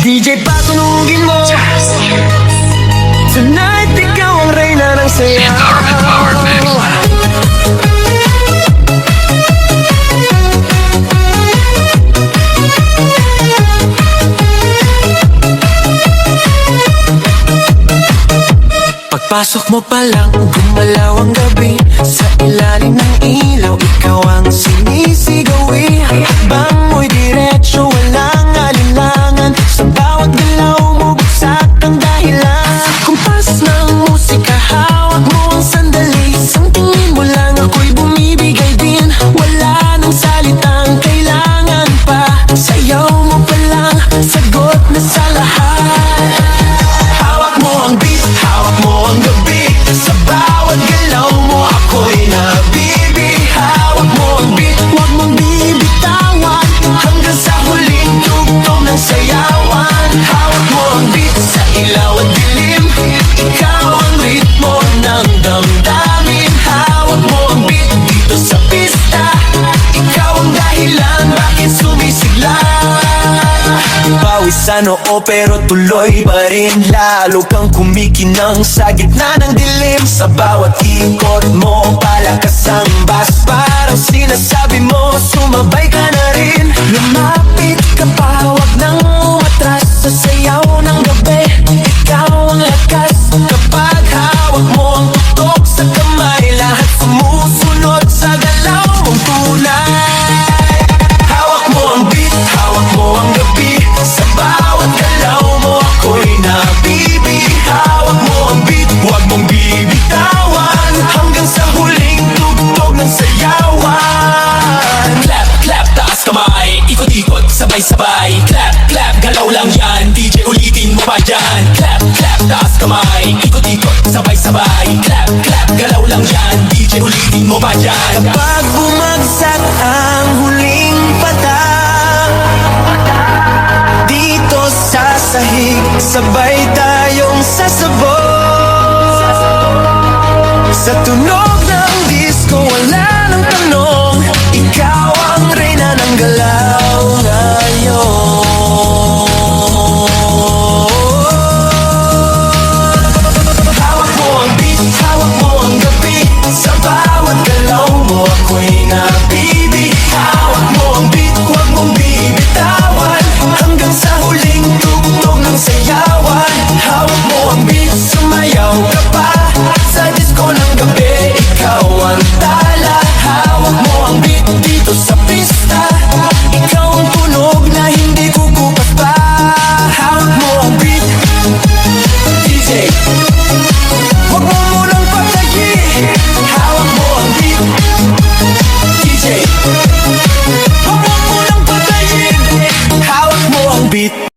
DJ patunugin mo. Tonight ikaw ang reyna ng saya. Pagpasok mo pa lang, gumalaw ang gabi. Sa ilalim ng ilaw, ikaw ang sinisigawi. Habang mo'y diretso, walang alinlangan. Sa bawat galaw mo, buksak ang dahilan. Kumpas ng musika, hawak mo ang sandali. Isang tingin mo lang, ako'y bumibigay din. Wala nang salitang kailangan pa. Sayaw mo pa lang, sagot na sa lahat. Hawak mo ang beat, hawak mo ang gabi. Sa bawat galaw mo ako'y nabibi. Hawak mo ang beat, huwag mong bibitawan. Hanggang sa huling tugtog ng sayawan. Hawak mo ang beat, sa ilaw at dilim. Ikaw ang ritmo ng damdamin. Hawak mo ang beat dito sa pista. Ikaw ang dahilan bakit sumisigla. Pawisan oo pero tuloy pa rin. Lalo kang kumikinang sa gitna ng dilim. Sa bawat ikot mo palakas ang bass. Parang sinasabi mo sumabay ka na rin. Lumapit ka pa, wag nang umatras. Sa sayaw ng gabi, ikaw ang lakas. Kapag hawak mo ang tutok sa kamay, lahat sumusunod sa galaw mong tunay. Hawak mo ang beat, hawak mo ang gabi. Sa bawat galaw mo ako'y nabibi. Hawak mo ang beat, huwag mong bibitawan. Hanggang sa huling tugtog ng sayawan. Clap, clap, taas kamay. Ikot-ikot, sabay-sabay. Clap, clap, galaw lang yan. DJ ulitin mo pa dyan. Clap, clap, taas kamay. Ikot-ikot, sabay-sabay. Clap, clap, galaw lang yan. DJ ulitin mo pa dyan. Kapag bumagsak ang huling patak, dito sa sahig, sabay